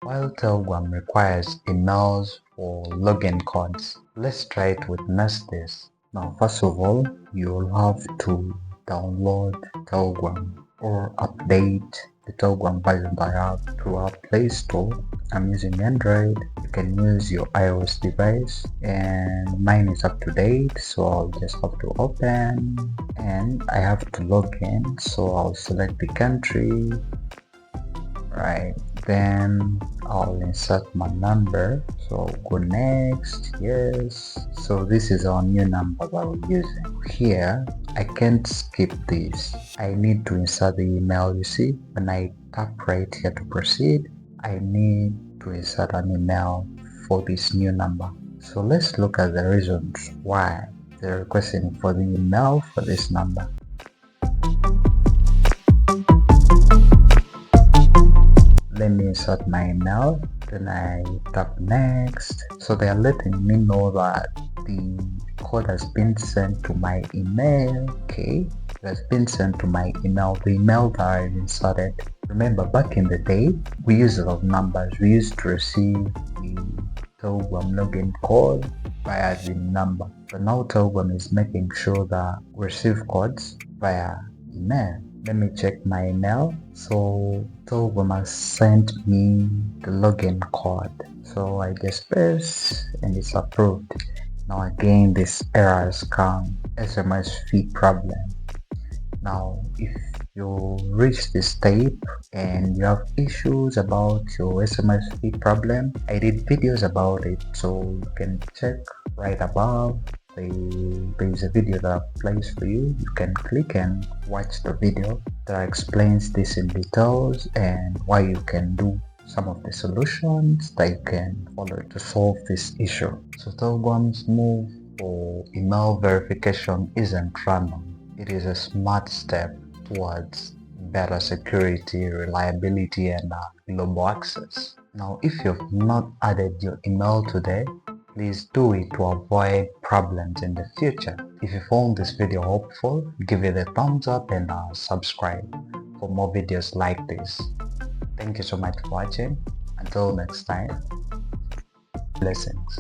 While Telegram requires emails for login codes, let's try it with Nestis. Now, first of all, you'll have to download Telegram or update the Telegram version by app through our Play Store. I'm using Android. You can use your iOS device, and mine is up to date, so I'll just have to open, and I have to log in, so I'll select the country. Right, then I'll insert my number, so go next, yes. So this is our new number that we're using. Here I can't skip this, I need to insert the email. You see, when I tap right here to proceed, I need to insert an email for this new number. So let's look at the reasons why they're requesting for the email for this number. Let me insert my email, then I tap next. So they are letting me know that the code has been sent to my email. Okay, it has been sent to my email, the email that I inserted. Remember, back in the day, we used a lot of numbers. We used to receive the Telegram login code via the number, but now Telegram is making sure that we receive codes via email. Let me check my email. So Telegram has sent me the login code, so I just press and it's approved. Now again, this error has come, SMS fee problem. Now if you reach this step and you have issues about your SMS fee problem, I did videos about it, so you can check right above. There is a video that I've placed for you. You can click and watch the video that explains this in details and why you can do some of the solutions that you can follow to solve this issue. So Telegram's move for email verification isn't random. It is a smart step towards better security, reliability, and global access. Now, if you've not added your email today, please do it to avoid problems in the future. If you found this video helpful, give it a thumbs up and subscribe for more videos like this. Thank you so much for watching. Until next time, blessings.